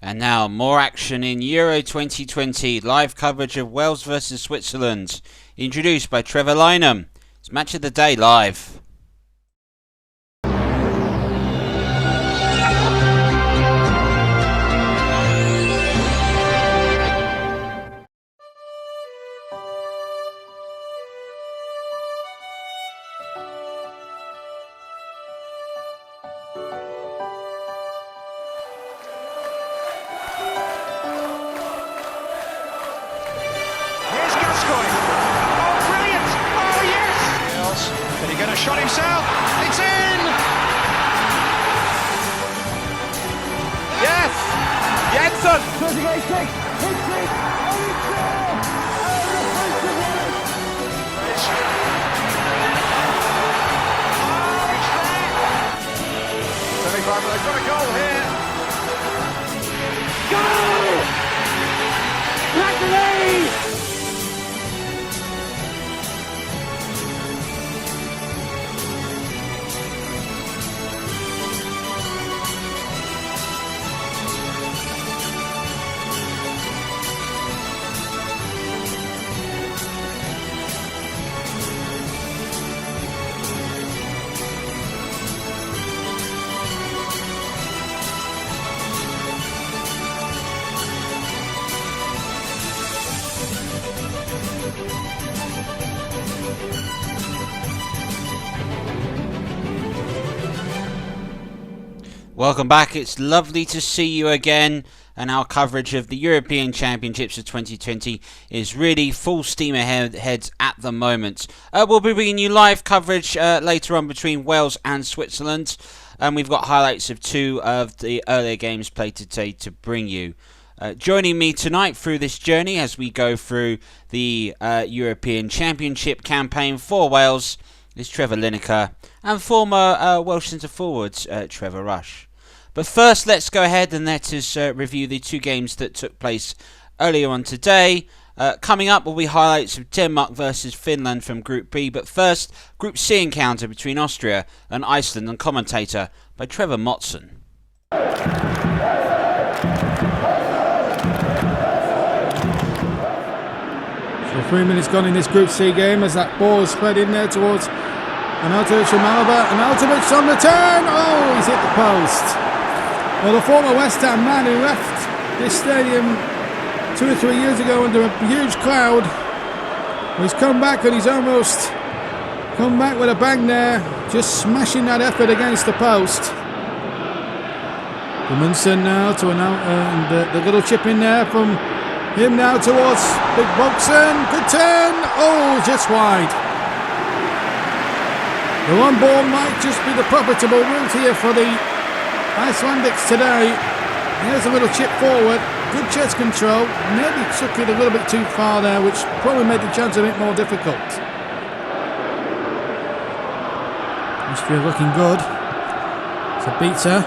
And now, more action in Euro 2020, live coverage of Wales versus Switzerland, introduced by Trevor Lynam. It's Match of the Day live. Shot himself, it's in! Yes! Jensen! 38-6, they've got a goal here. Goal! Blackberry! Welcome back. It's lovely to see you again, and our coverage of the European Championships of 2020 is really full steam ahead at the moment. We'll be bringing you live coverage later on between Wales and Switzerland, and we've got highlights of two of the earlier games played today to bring you. Joining me tonight through this journey as we go through the European Championship campaign for Wales is Trevor Lineker and former Welsh centre forward Trevor Rush. But first, let's go ahead and let us review the two games that took place earlier on today. Coming up will be highlights of Denmark versus Finland from Group B. But first, Group C encounter between Austria and Iceland, and commentator by Trevor Motson. So 3 minutes gone in this Group C game as that ball is spread in there towards Arnautovic from Alaba. Arnautovic on the turn. Oh, he's hit the post. Well, the former West Ham man who left this stadium 2 or 3 years ago under a huge crowd, he's come back and he's almost come back with a bang there, just smashing that effort against the post. Goodison now to the little chip in there from him now towards Big Boxen. Good turn. Oh, just wide. The one ball might just be the profitable route here for the Icelandics today. Here's a little chip forward. Good chest control. Maybe took it a little bit too far there, which probably made the chance a bit more difficult. Austria looking good. It's a beater.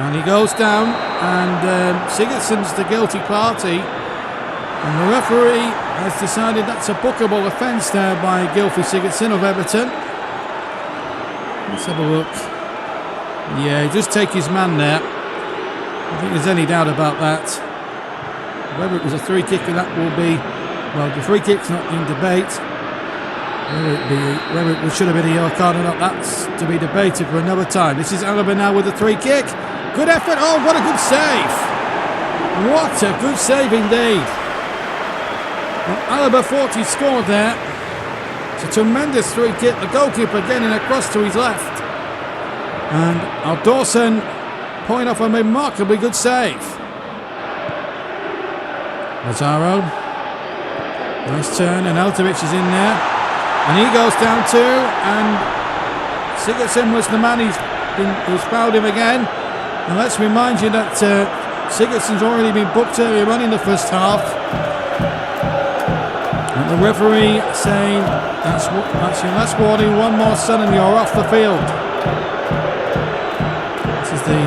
And he goes down. And Sigurdsson's the guilty party. And the referee has decided that's a bookable offence there by Gylfi Sigurdsson of Everton. Let's have a look. Yeah, he just take his man there. I don't think there's any doubt about that. Whether it was a free kick, and that will be, well, the free kick's not in debate. Whether it should have been a yellow card or not, that's to be debated for another time. This is Alaba now with a free kick. Good effort. Oh, what a good save. What a good save indeed. Well, Alaba thought he scored there. It's a tremendous free kick. The goalkeeper getting across to his left. And Dawson pulling off a remarkably good save. Lazaro. Nice turn, and Arnautovic is in there. And he goes down too. And Sigurdsson was the man who's fouled him again. And let's remind you that Sigurdsson's already been booked earlier on in the first half. And the referee saying, that's your last warning, one more son and you're off the field. This is the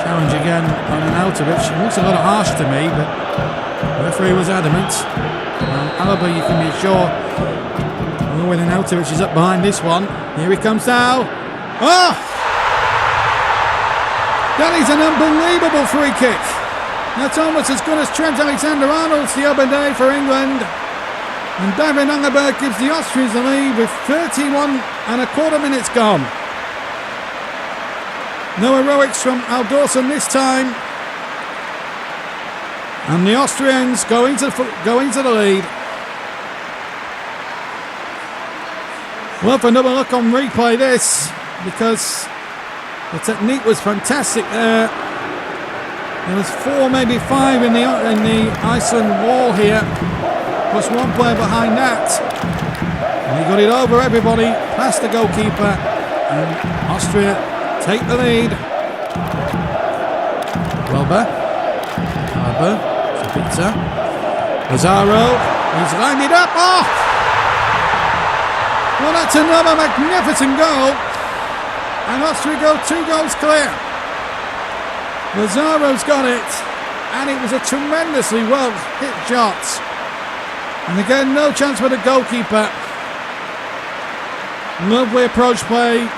challenge again on Arnautovic. It looks a little harsh to me, but the referee was adamant. Alaba, you can be sure, when Arnautovic is up behind this one. Here he comes now. Oh! That is an unbelievable free kick. That's almost as good as Trent Alexander-Arnold's the other day for England. And David Alaba gives the Austrians the lead with 31 and a quarter minutes gone. No heroics from Dawson this time. And the Austrians go into the lead. Well, for another look on replay this, because the technique was fantastic there. There was 4, maybe 5 in the Iceland wall here, plus one player behind that. And he got it over everybody, past the goalkeeper, and Austria take the lead. Welber, Sabitzer, Lazaro, he's lined it up. Oh! Well, that's another magnificent goal, and Austria go 2 goals clear. Lazaro's got it, and it was a tremendously well hit shot. And again, no chance for the goalkeeper. Lovely approach play.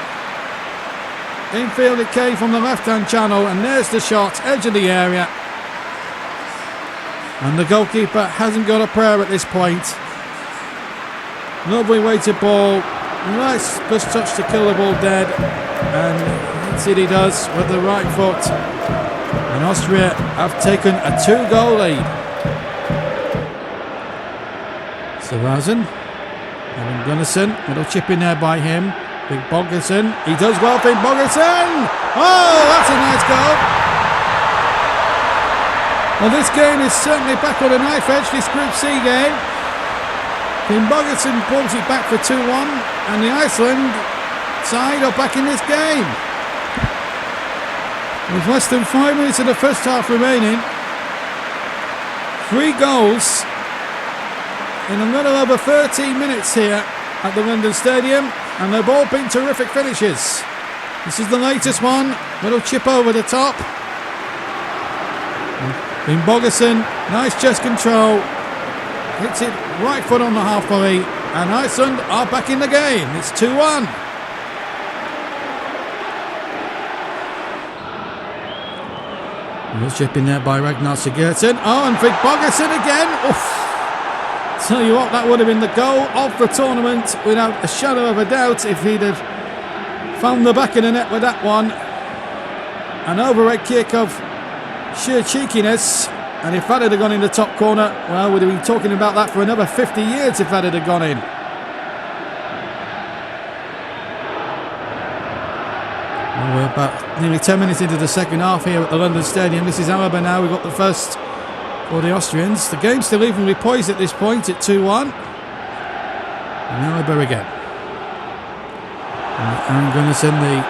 Infield it came from the left-hand channel, and there's the shot, edge of the area. And the goalkeeper hasn't got a prayer at this point. Lovely weighted ball. Nice first touch to kill the ball dead. And that's it, he does with the right foot. And Austria have taken a 2-goal lead. Sarazen, having Goodison, little chip in there by him. Big Bogerson, he does well, Big Bogerson! Oh, that's a nice goal! Well, this game is certainly back on a knife edge, this Group C game. Big Bogerson pulls it back for 2-1, and the Iceland side are back in this game. With less than 5 minutes of the first half remaining, 3 goals in a little over 13 minutes here at the London Stadium, and they've all been terrific finishes. This is the latest one, little chip over the top. In Bogerson, nice chest control, hits it right foot on the half volley, and Iceland are back in the game. It's 2-1. Little chip in there by Ragnar Sigurdsson. Oh, and Big Bogerson again. Oof. Tell you what, that would have been the goal of the tournament without a shadow of a doubt if he'd have found the back of the net with that one. An overhead kick of sheer cheekiness, and if that had gone in the top corner, well, we'd have been talking about that for another 50 years if that had gone in. Well, we're about nearly 10 minutes into the second half here at the London Stadium. This is Alaba now. We've got the first for the Austrians. The game's still evenly poised at this point at 2-1. And Alaba again. And Aaron Goodison, the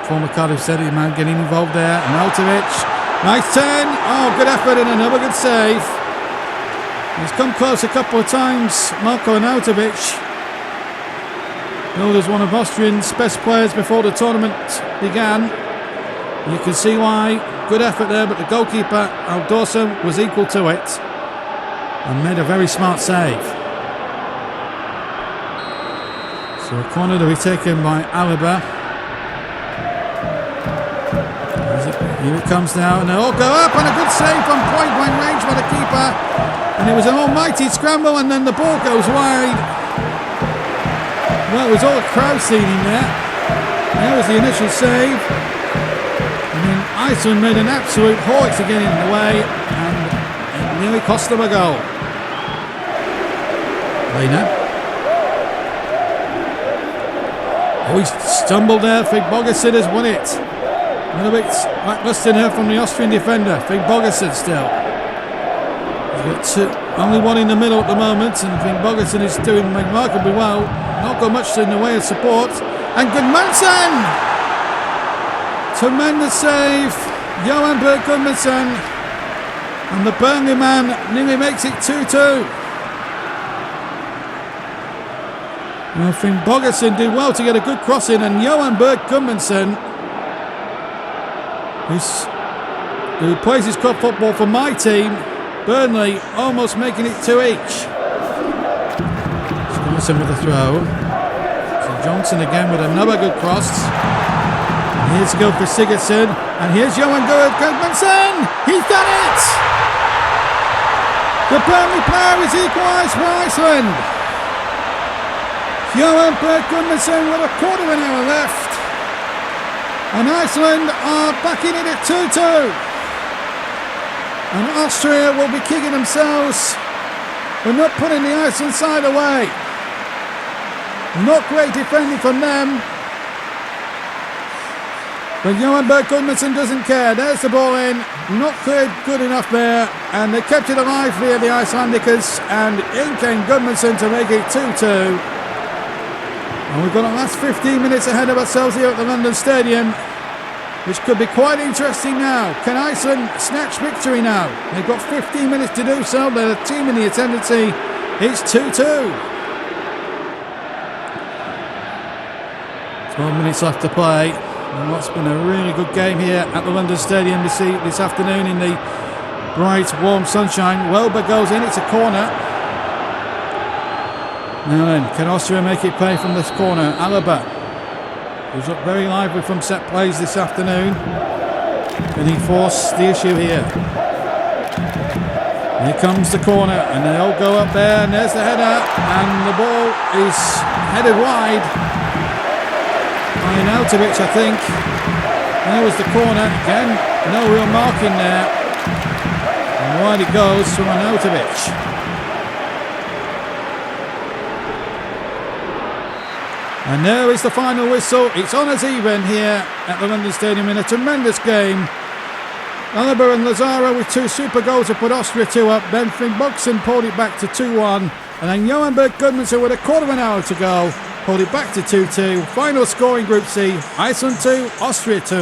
former Cardiff City man, getting involved there. And Altovich, nice turn. Oh, good effort and another good save. He's come close a couple of times, Marko Arnautovic. Billed as one of Austrians' best players before the tournament began. You can see why. Good effort there, but the goalkeeper, Dawson, was equal to it and made a very smart save. So a corner to be taken by Alaba. Here it comes now, and they'll all go up, and a good save from point-blank range by the keeper. And it was an almighty scramble, and then the ball goes wide. Well, it was all a crowd scene in there. There was the initial save. And then Iceland made an absolute hoist to get in the way, and it nearly cost them a goal. Lynam. Oh, he stumbled there. Big Bogerson has won it. A little bit lacklustre here from the Austrian defender. Big Bogerson still. He's got only one in the middle at the moment, and Big Bogerson is doing remarkably well. Not got much in the way of support. And Gudmundsson! Tremendous save. Johan Berg Gudmundsson. And the Burnley man nearly makes it 2-2. I think Bogerson did well to get a good cross in, and Johan Berg Gudmundsson, who plays his club football for my team, Burnley, almost making it 2 each. Johnson with a throw. So Johnson again with another good cross. here's a goal for Sigurdsson. And here's Johan Gudmundsson. He's done it! The Burnley player is equalised for Iceland. Johan Gudmundsson with a quarter of an hour left. And Iceland are back in it at 2-2. And Austria will be kicking themselves for not putting the Iceland side away. Not great defending from them. But Johan Gudmundsson doesn't care. There's the ball in. Not good enough there. And they kept it alive via the Icelandicers. And in came Gudmundsson to make it 2-2. And we've got the last 15 minutes ahead of ourselves here at the London Stadium, which could be quite interesting now. Can Iceland snatch victory now? They've got 15 minutes to do so. They're the team in the ascendancy. It's 2-2. 12 minutes left to play. And what's been a really good game here at the London Stadium this afternoon in the bright, warm sunshine. Welber goes in. It's a corner. Now then, can Austria make it pay from this corner? Alaba, who's up very lively from set plays this afternoon. Can he force the issue here? Here comes the corner, and they all go up there, and there's the header, and the ball is headed wide. Arnautovic, I think. There was the corner. Again, no real marking there. And wide it goes from Arnautovic. And there is the final whistle. It's on as even here at the London Stadium in a tremendous game. Alaba and Lazaro with 2 super goals to put Austria 2 up. Then Finnbogason pulled it back to 2-1. And then Johan Gudmundsson with a quarter of an hour to go pulled it back to 2-2. Final score in Group C, Iceland 2, Austria 2.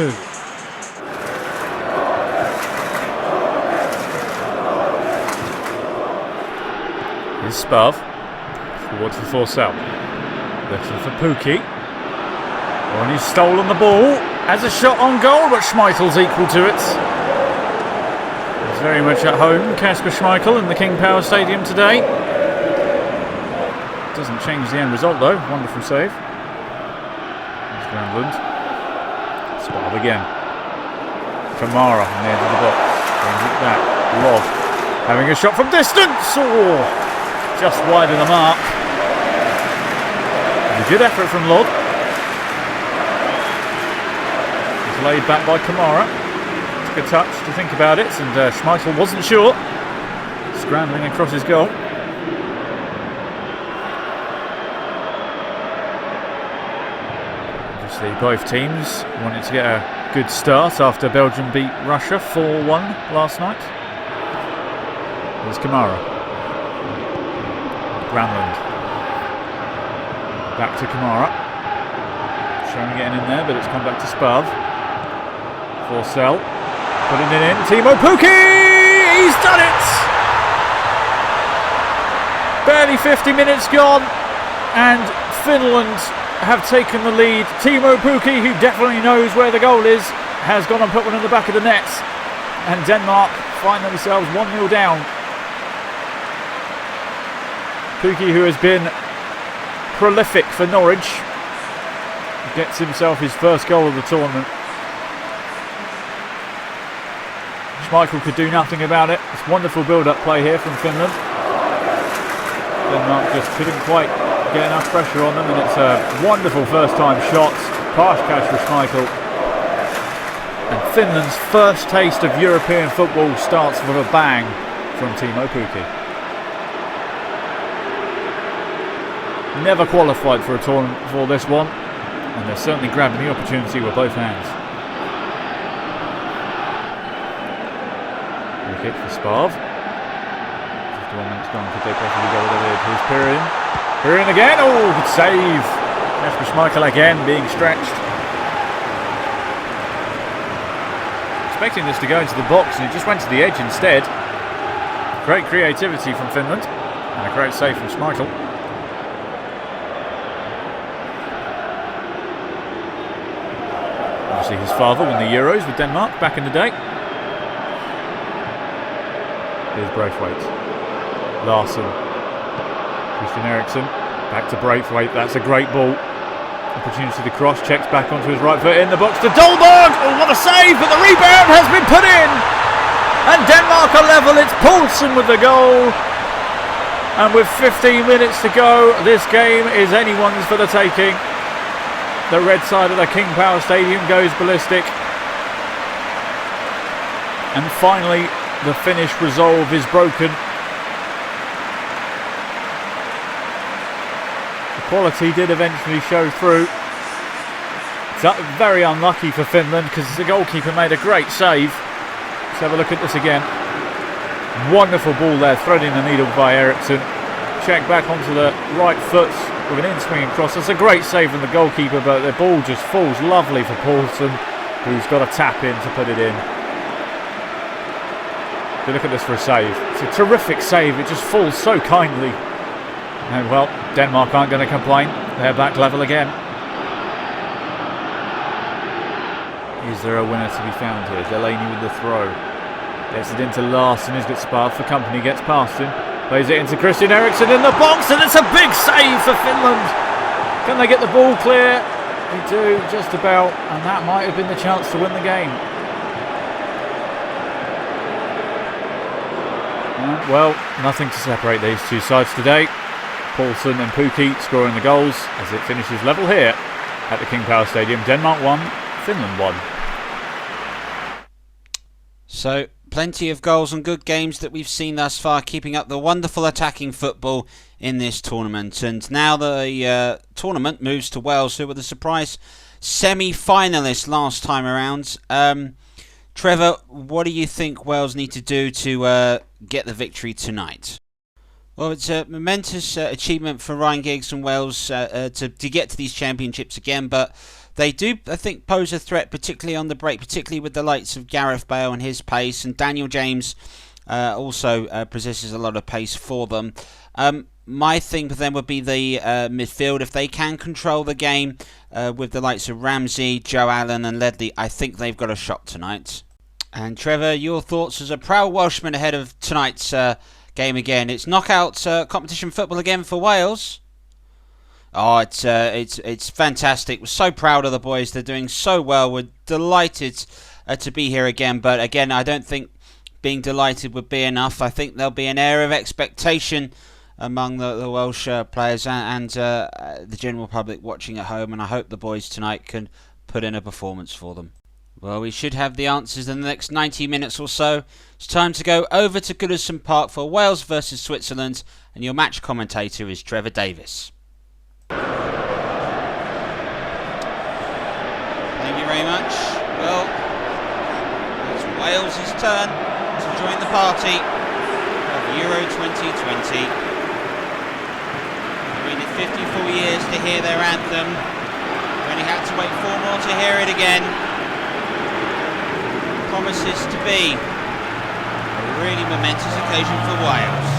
Here's Spav. Forward for Forsell. Looking for Pukki. And he's stolen the ball. Has a shot on goal, but Schmeichel's equal to it. He's very much at home, Kasper Schmeichel, in the King Power Stadium today. Doesn't change the end result though. Wonderful save. There's Granlund. Spav again. Kamara on the edge of the box. Brings it back. Lob. Having a shot from distance. Oh, just wide of the mark. A good effort from Lod. It's laid back by Kamara. Took a touch to think about it, and Schmeichel wasn't sure. Scrambling across his goal. Obviously both teams wanted to get a good start after Belgium beat Russia 4-1 last night. There's Kamara. Granlund. Back to Kamara. Trying getting in there, but it's come back to Spav. Forsell. Putting it in. Timo Pukki! He's done it! Barely 50 minutes gone, and Finland have taken the lead. Timo Pukki, who definitely knows where the goal is, has gone and put one in the back of the net. And Denmark find themselves 1-0 down. Pukki, who has been prolific for Norwich, gets himself his first goal of the tournament. Schmeichel could do nothing about it. It's wonderful build-up play here from Finland. Denmark just couldn't quite get enough pressure on them, and it's a wonderful first-time shot. Pass catch for Schmeichel. And Finland's first taste of European football starts with a bang from Timo Pukki. Never qualified for a tournament before this one, and they're certainly grabbing the opportunity with both hands. Free kick for Spav. 51 minutes gone, could they possibly go with the lead? Here's Pirin. Pirin again, oh, good save. Kasper Schmeichel again being stretched. Expecting this to go into the box, and it just went to the edge instead. Great creativity from Finland, and a great save from Schmeichel. Obviously his father won the Euros with Denmark back in the day. Here's Braithwaite. Larsen. Christian Eriksen. Back to Braithwaite. That's a great ball. Opportunity to cross, checks back onto his right foot in the box to Dolberg. Oh, what a save, but the rebound has been put in. And Denmark are level. It's Poulsen with the goal. And with 15 minutes to go, this game is anyone's for the taking. The red side of the King Power Stadium goes ballistic. And finally, the Finnish resolve is broken. The quality did eventually show through. It's very unlucky for Finland because the goalkeeper made a great save. Let's have a look at this again. Wonderful ball there, threading the needle by Eriksson. Check back onto the right foot with an in-swinging cross. That's a great save from the goalkeeper, but the ball just falls lovely for Poulsen, who's got a tap in to put it in. Look at this for a save. It's a terrific save. It just falls so kindly. And well, Denmark aren't going to complain. They're back level again. Is there a winner to be found here? Delaney with the throw. Gets it into Larsen, who's got sparred for company, gets past him. Plays it into Christian Eriksen in the box, and it's a big save for Finland. Can they get the ball clear? They do, just about, and that might have been the chance to win the game. Well, nothing to separate these two sides today. Poulsen and Pukki scoring the goals as it finishes level here at the King Power Stadium. Denmark 1, Finland 1. So, plenty of goals and good games that we've seen thus far, keeping up the wonderful attacking football in this tournament. And now the tournament moves to Wales, who were the surprise semi-finalists last time around. Trevor, what do you think Wales need to do to get the victory tonight? Well, it's a momentous achievement for Ryan Giggs and Wales to get to these championships again, but they do, I think, pose a threat, particularly on the break, particularly with the likes of Gareth Bale and his pace, and Daniel James also possesses a lot of pace for them. My thing for them would be the midfield. If they can control the game with the likes of Ramsey, Joe Allen and Ledley, I think they've got a shot tonight. And Trevor, your thoughts as a proud Welshman ahead of tonight's game again? It's knockout competition football again for Wales. Oh, it's fantastic. We're so proud of the boys. They're doing so well. We're delighted to be here again. But again, I don't think being delighted would be enough. I think there'll be an air of expectation among the Welsh players and the general public watching at home. And I hope the boys tonight can put in a performance for them. Well, we should have the answers in the next 90 minutes or so. It's time to go over to Goodison Park for Wales versus Switzerland. And your match commentator is Trevor Davis. Thank you very much. Well, it's Wales' turn to join the party of Euro 2020. We waited 54 years to hear their anthem. We only had to wait 4 more to hear it again. Promises to be a really momentous occasion for Wales.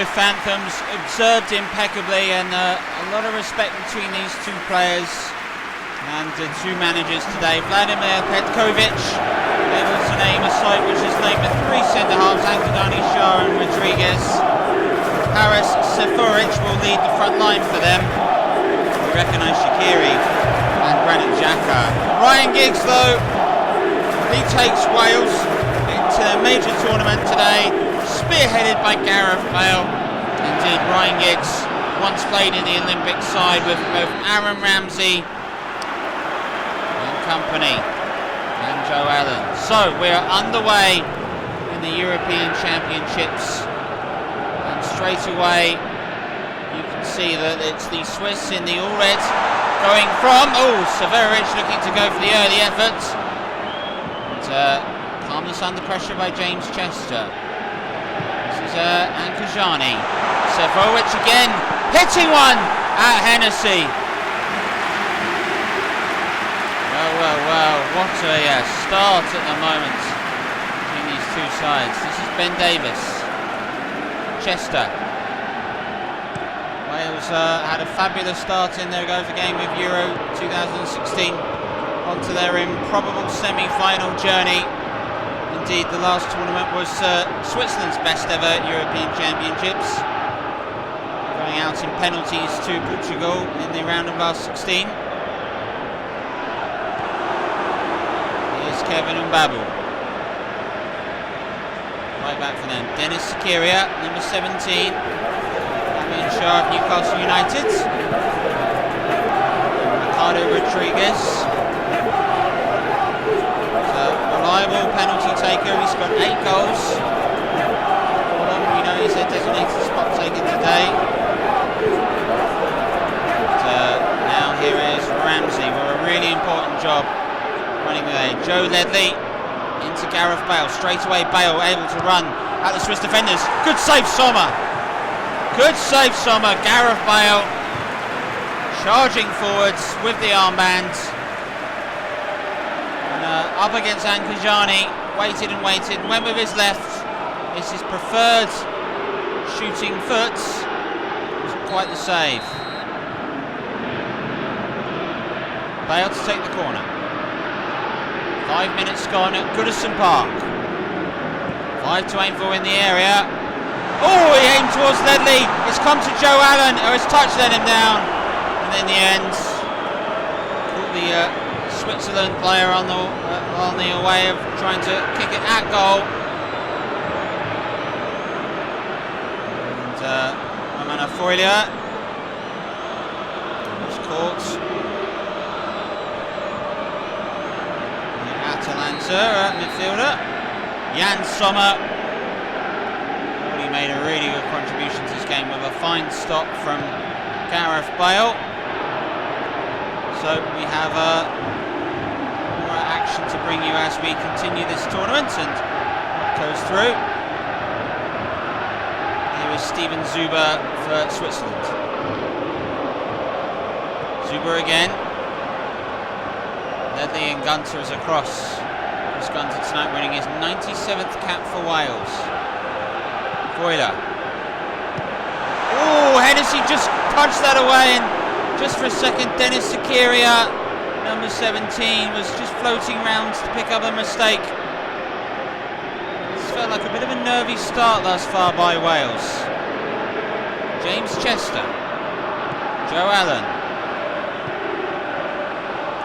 Both anthems observed impeccably, and a lot of respect between these two players and the two managers today. Vladimir Petkovic able to name a side which has named the 3 centre-halves, Ankudani, Shah and Rodriguez. Haris Sefuric will lead the front line for them. We recognise Shaqiri and Granit Xhaka. Ryan Giggs, though, he takes Wales into a major tournament today, spearheaded by Gareth Bale. Indeed, Ryan Giggs once played in the Olympic side with both Aaron Ramsey and company, and Joe Allen. So we are underway in the European Championships, and straight away you can see that it's the Swiss in the all-red going from, Severovic looking to go for the early effort. And, calmness under pressure by James Chester. This is Ankajani. Severovic again, hitting one at Hennessy. Well, what a start at the moment between these two sides. This is Ben Davis. Chester. Wales had a fabulous start in their go for game with Euro 2016 onto their improbable semi-final journey. Indeed, the last tournament was Switzerland's best ever European Championships, going out in penalties to Portugal in the round of last 16. Here's Kevin Mbabu. Right back for them. Dennis Zakaria, number 17. Damien Shah of Newcastle United. Ricardo Rodriguez. Reliable penalty taker. He's got 8 goals. We know he's a designated spot taker today. Now here is Ramsey with a really important job running away. Joe Ledley into Gareth Bale. Straight away Bale able to run at the Swiss defenders. Good save, Sommer. Good save, Sommer. Gareth Bale charging forwards with the armband. Up against Ankajani, waited and waited, went with his left. It's his preferred shooting foot. Wasn't quite the save. Bale to take the corner. 5 minutes gone at Goodison Park. 5 to aim for in the area. He aimed towards Ledley. It's come to Joe Allen, or his touch let him down. And in the end, caught the Switzerland player on the way of trying to kick it at goal. And Romana Foilia was caught. Atalanza, midfielder. Jan Sommer. He made a really good contribution to this game with a fine stop from Gareth Bale. So we have more action to bring you as we continue this tournament, and what goes through. Here is Steven Zuber for Switzerland. Zuber again. Ledley and Gunter is across. Chris Gunter tonight winning his 97th cap for Wales. Foiler. Hennessy just punched that away, and just for a second Dennis Zakaria, number 17, was just floating round to pick up a mistake. This felt like a bit of a nervy start thus far by Wales. James Chester. Joe Allen.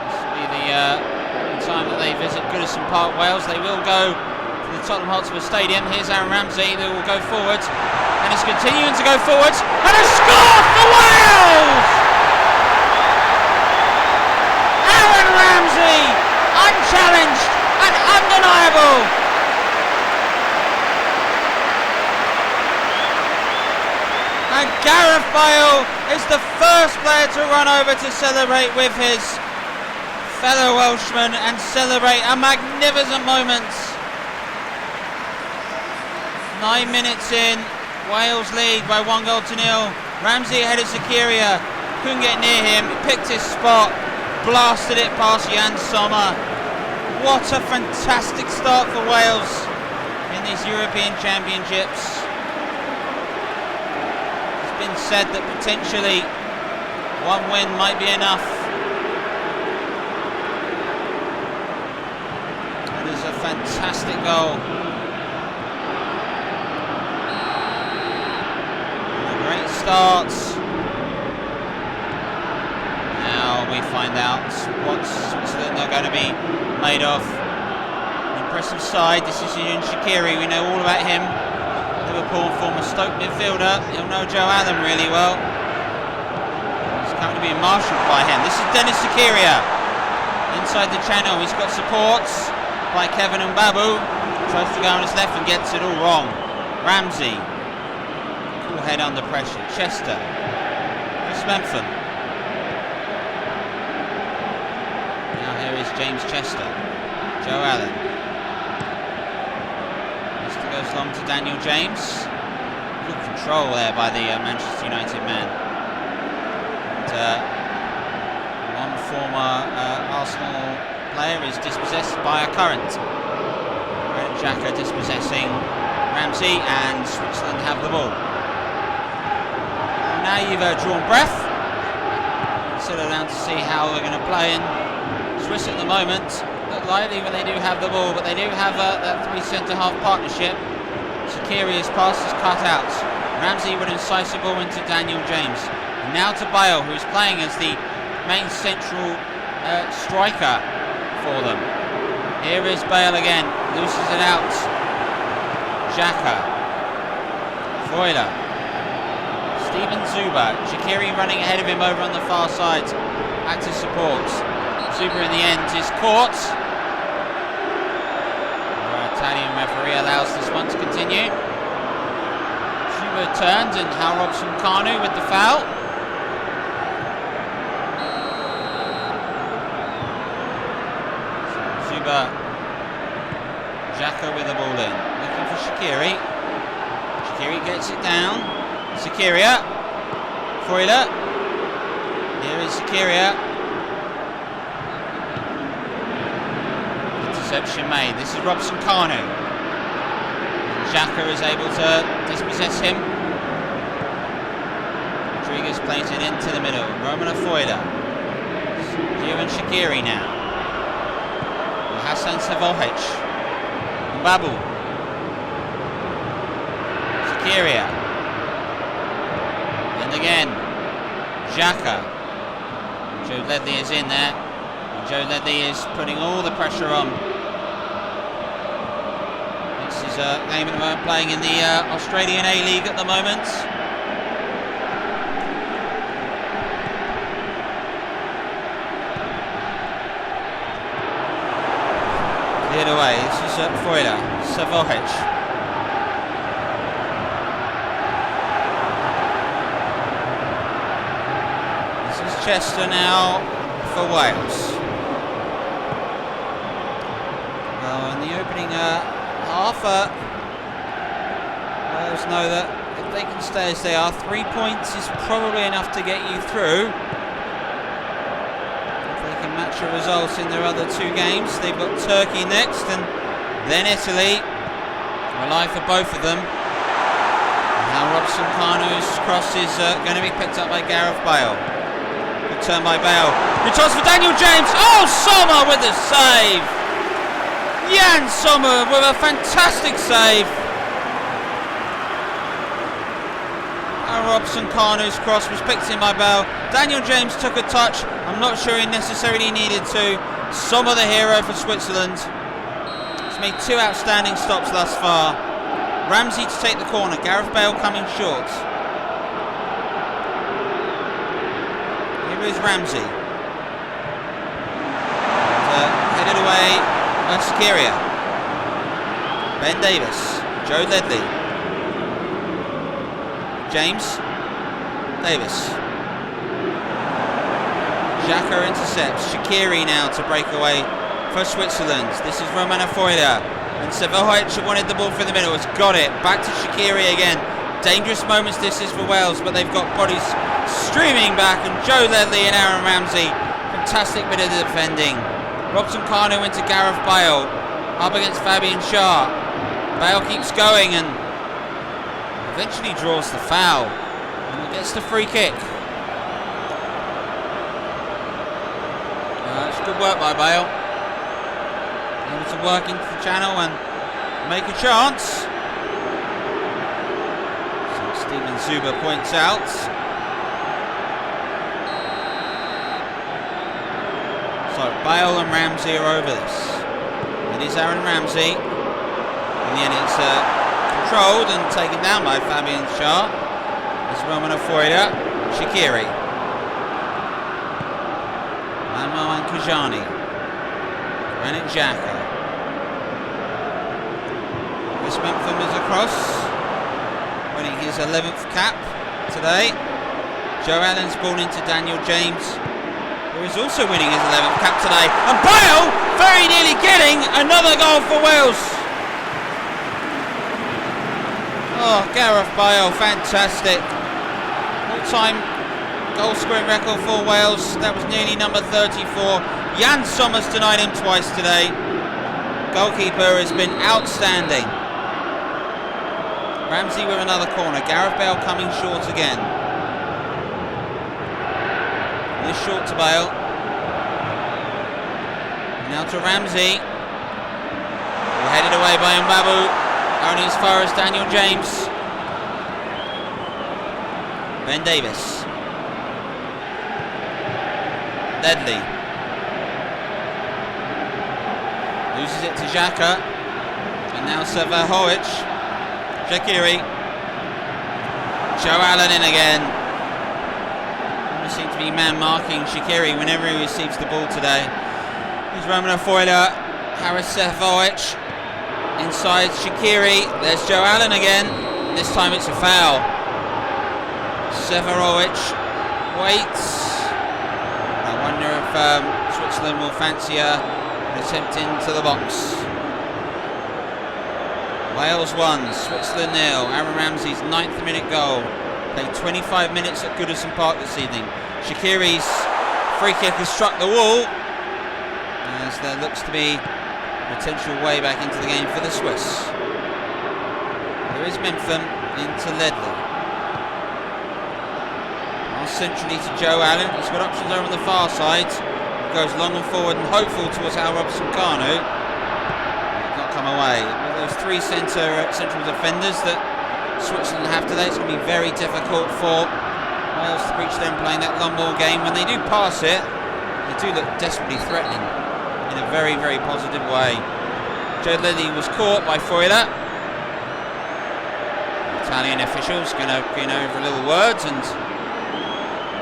This will be the time that they visit Goodison Park, Wales. They will go to the Tottenham Hotspur Stadium. Here's Aaron Ramsey. They will go forward, and it's continuing to go forward, and a score for Wales! Aaron Ramsey, unchallenged and undeniable. And Gareth Bale is the first player to run over to celebrate with his fellow Welshman and celebrate a magnificent moment. 9 minutes in, Wales lead by 1-0. Ramsey ahead of Zakaria, couldn't get near him, picked his spot, blasted it past Jan Sommer. What a fantastic start for Wales in these European Championships. It's been said that potentially one win might be enough. It is a fantastic goal. And a great start find out what Switzerland are going to be made of. An impressive side. This is Ian Shaqiri. We know all about him. Liverpool former Stoke midfielder. He'll know Joe Allen really well. He's coming to be marshalled by him. This is Dennis Zakaria inside the channel. He's got supports by Kevin and Babu. Tries to go on his left and gets it all wrong. Ramsey. Cool head under pressure. Chester. Chris Bentham. Now here is James Chester. Joe Allen. Chester goes long to Daniel James. Good control there by the Manchester United man. And, one former Arsenal player is dispossessed by a current. Xhaka dispossessing Ramsey, and Switzerland have the ball. Now you've drawn breath. Settle down to see how we're going to play in. Swiss at the moment look lively when they do have the ball, but they do have that three centre-half partnership. Shaqiri's pass is cut out. Ramsey would incise the ball into Daniel James. And now to Bale, who's playing as the main central striker for them. Here is Bale again, looses it out. Xhaka, Freuler, Steven Zuber, Shaqiri running ahead of him over on the far side. Active support. Zuber in the end is caught. Our Italian referee allows this one to continue. Zuber turned and Hal Robson-Kanu with the foul. Xhaka with the ball in, looking for Shaqiri. Shaqiri gets it down. Zakaria, Freuler. Here is Zakaria. Interception made. This is Robson-Kanu. Xhaka is able to dispossess him. Rodriguez plays it into the middle. Roman Freuler. Kieran Shaqiri now. Hassan Savohic. Babu. Zakaria. And again. Xhaka. Joe Ledley is in there. And Joe Ledley is putting all the pressure on. This is a game at the moment playing in the Australian A-League at the moment. Cleared away. This is Freuler. Savohic. This is Chester now for Wales. Well, in the opening half, Wales know that if they can stay as they are, 3 points is probably enough to get you through. Match of results in their other two games. They've got Turkey next and then Italy. Rely for both of them. Now Robson-Kanu's cross is going to be picked up by Gareth Bale. Good turn by Bale. Good toss for Daniel James. Oh, Sommer with the save. Jan Sommer with a fantastic save. Robson-Kanu's cross was picked in by Bale. Daniel James took a touch. I'm not sure he necessarily needed to. Sommer the hero for Switzerland. He's made two outstanding stops thus far. Ramsey to take the corner. Gareth Bale coming short. Here is Ramsey. Headed away by Zakaria. Ben Davis. Joe Ledley. James Davis. Xhaka intercepts. Shaqiri now to break away for Switzerland. This is Roman Freuler. And Savohic wanted the ball for the middle. Has got it. Back to Shaqiri again. Dangerous moments this is for Wales, but they've got bodies streaming back. And Joe Ledley and Aaron Ramsey. Fantastic bit of defending. Robson-Kanu into Gareth Bale. Up against Fabian Schär. Bale keeps going and eventually draws the foul and gets the free kick. It's good work by Bale. Able to work into the channel and make a chance. So Steven Zuber points out. Bale and Ramsey are over this. It is Aaron Ramsey. In the end, it's controlled and taken down by Fabian Schär. As Romano Foyda, Shaqiri, Manuel Kajani, Granit Xhaka. This Memphis is across, winning his 11th cap today. Joe Allen's ball into Daniel James, who is also winning his 11th cap today. And Bale very nearly getting another goal for Wales. Oh, Gareth Bale, fantastic. All-time goal-scoring record for Wales. That was nearly number 34. Jan Sommer's denied him twice today. Goalkeeper has been outstanding. Ramsey with another corner. Gareth Bale coming short again. This short to Bale. Now to Ramsey. Headed away by Mbabu. Only as far as Daniel James. Ben Davis. Ledley. Loses it to Xhaka. And now Sevahovic. Shaqiri. Joe Allen in again. There seems to be man marking Shaqiri whenever he receives the ball today. Here's Romano Foyda. Haris Sevahovic. Inside Shaqiri. There's Joe Allen again. This time it's a foul. Sevahovic waits. I wonder if Switzerland will fancy an attempt into the box. Wales 1, Switzerland 0. Aaron Ramsey's 9th minute goal. Played 25 minutes at Goodison Park this evening. Shaqiri's free kick has struck the wall, as there looks to be potential way back into the game for the Swiss. There is Memphis into Ledley. Pass centrally to Joe Allen. He's got options over on the far side. Goes long and forward and hopeful towards Al Robson-Kanu. Not come away. With those three central defenders that Switzerland have today, it's going to be very difficult for Wales to breach them playing that long ball game. When they do pass it, they do look desperately threatening in a very, very positive way. Joe Ledley was caught by Foyda. Italian officials going to bring over a little words and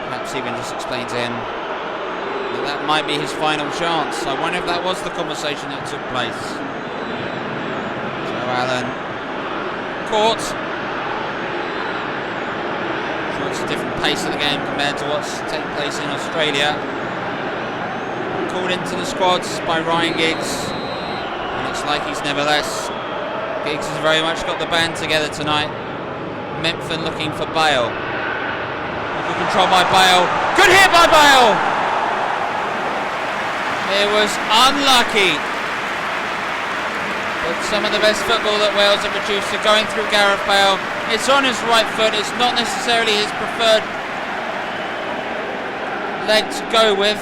perhaps even just explain to him that might be his final chance. I wonder if that was the conversation that took place. Joe Allen caught. Sure, it's a different pace of the game compared to what's taking place in Australia. Called into the squads by Ryan Giggs. And looks like he's nevertheless. Giggs has very much got the band together tonight. Memphis looking for Bale. Good control by Bale. Good hit by Bale! It was unlucky. But some of the best football that Wales have produced are going through Gareth Bale. It's on his right foot. It's not necessarily his preferred leg to go with.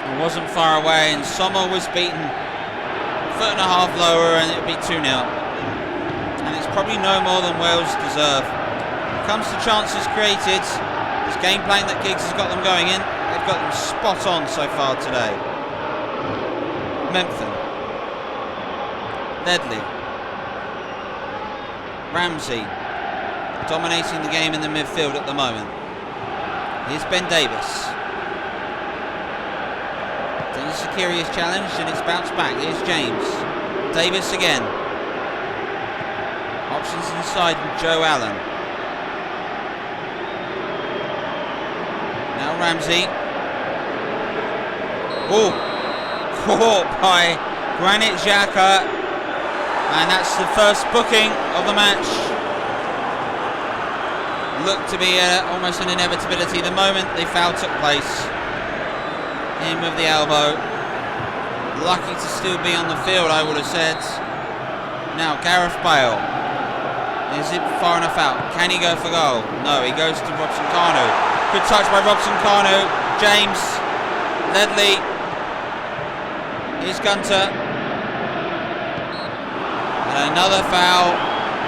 It wasn't far away, and Sommer was beaten a foot and a half lower, and it would be 2-0. And it's probably no more than Wales deserve. When it comes to chances created, this game plan that Giggs has got them going in, they've got them spot on so far today. Memphis. Ledley. Ramsey. Dominating the game in the midfield at the moment. Here's Ben Davis. Dennis Shaqiri is challenged and it's bounced back. Here's James. Davis again. Options inside from Joe Allen. Now Ramsey. Oh, caught by Granit Xhaka, and that's the first booking of the match. Looked to be almost an inevitability the moment the foul took place. In with the elbow. Lucky to still be on the field, I would have said. Now Gareth Bale. Is it far enough out? Can he go for goal? No, he goes to Robson-Kanu. Good touch by Robson-Kanu. James. Ledley. Here's Gunter. And another foul.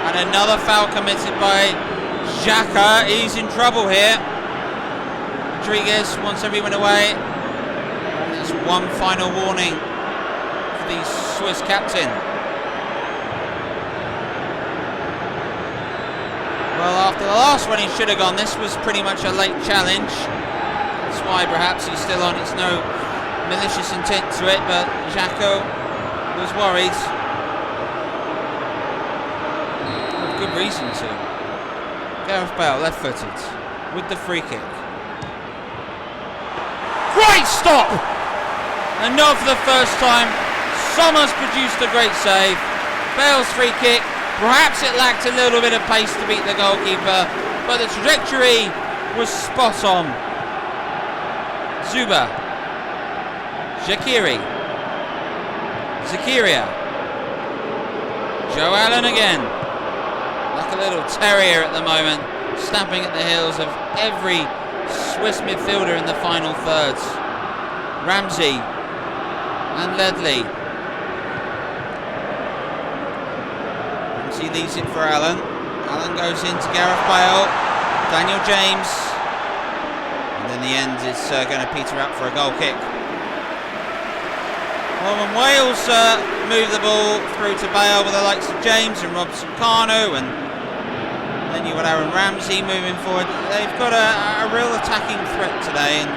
And another foul committed by Xhaka. He's in trouble here. Rodriguez wants everyone away. Just one final warning for the Swiss captain. Well, after the last one he should have gone. This was pretty much a late challenge. That's why perhaps he's still on. It's no malicious intent to it, but Jaco was worried. With good reason to. Gareth Bale, left-footed, with the free kick. Great stop! And not for the first time. Sommer's produced a great save. Bale's free kick. Perhaps it lacked a little bit of pace to beat the goalkeeper, but the trajectory was spot on. Zuba. Shaqiri. Zakaria. Joe Allen again. Like a little terrier at the moment, stamping at the heels of every Swiss midfielder in the final thirds. Ramsey and Ledley. He leaves it for Allen. Allen goes into Gareth Bale. Daniel James. And in the end it's going to peter out for a goal kick. Well, when Wales move the ball through to Bale with the likes of James and Robson Kanu, and then you've got Aaron Ramsey moving forward, they've got a real attacking threat today, and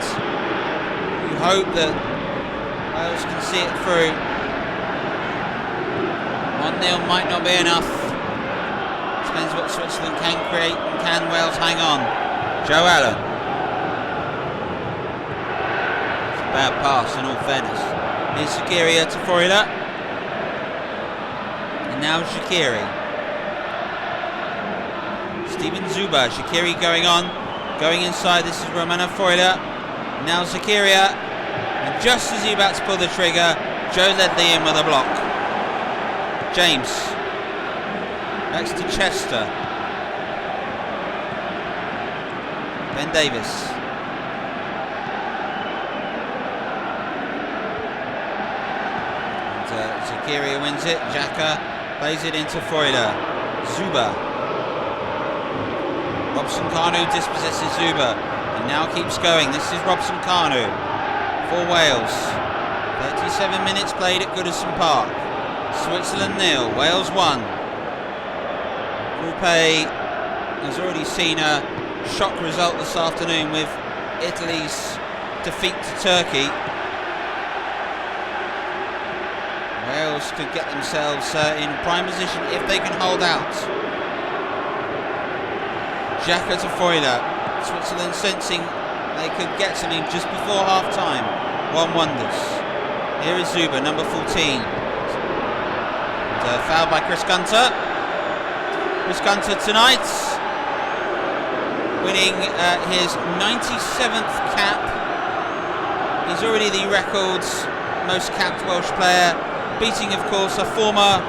you hope that Wales can see it through. 1-0 might not be enough. Depends what Switzerland can create, and can Wales hang on. Joe Allen. It's a bad pass in all fairness. Here's Shaqiri to Freuler. And now Shaqiri. Steven Zuba. Shaqiri going on. Going inside. This is Romano Freuler. Now Zakaria. And just as he's about to pull the trigger, Joe Ledley in with a block. James. Next to Chester. Ben Davis. And Zakaria wins it. Xhaka plays it into Freuler. Zuba. Robson Kanu dispossesses Zuba. And now keeps going. This is Robson Kanu for Wales. 37 minutes played at Goodison Park. Switzerland 0, Wales 1. Group A has already seen a shock result this afternoon with Italy's defeat to Turkey. Wales could get themselves in prime position if they can hold out. Xhaka to Freuler. Switzerland sensing they could get something just before half time. One wonders. Here is Zuba, number 14. Fouled by Chris Gunter. Chris Gunter tonight winning his 97th cap. He's already the records most capped Welsh player, beating of course a former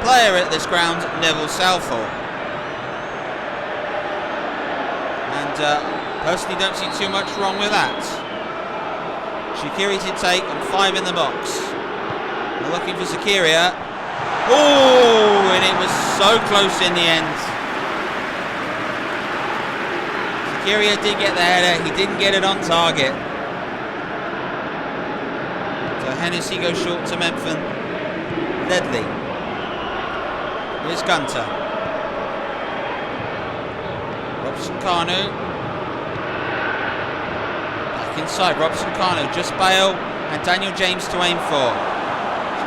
player at this ground, Neville Southall. And personally don't see too much wrong with that. Shaqiri to take and 5 in the box. We're looking for Zakaria. Oh, and it was so close in the end. Zakaria did get the header, he didn't get it on target. So Hennessy goes short to Memphin. Ledley. Here's Gunter. Robson Kanu. Back inside, Robson Kanu, just Bale and Daniel James to aim for.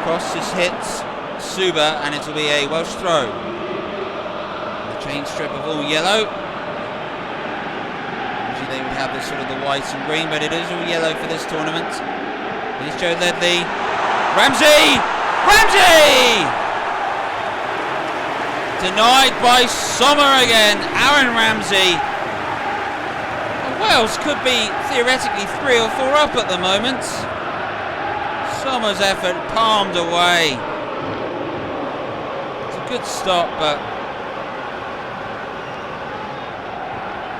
Cross is hit. Zuba, and it will be a Welsh throw. The chain strip of all yellow. Usually they would have this sort of the white and green, but it is all yellow for this tournament. Here's Joe Ledley. Ramsey! Ramsey! Denied by Sommer again. Aaron Ramsey. Wales could be theoretically 3 or 4 up at the moment. Sommer's effort palmed away. Good stop, but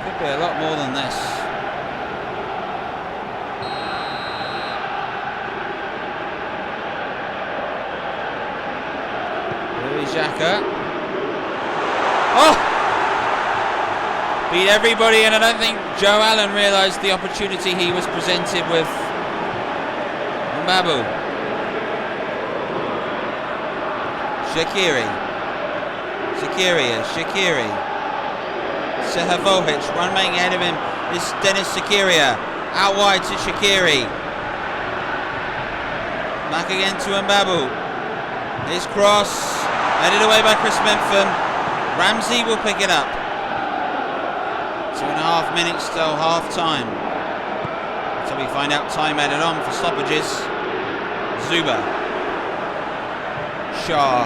could be a lot more than this. Louis Xhaka. Oh! Beat everybody, and I don't think Joe Allen realised the opportunity he was presented with. Mbabu. Shaqiri. Sehevovic, one man ahead of him is Dennis Zakaria. Out wide to Shaqiri. Back again to Mbabu. His cross, headed away by Chris Mempham. Ramsey will pick it up. 2.5 minutes till half time. So we find out time added on for stoppages. Zuba. Shaw.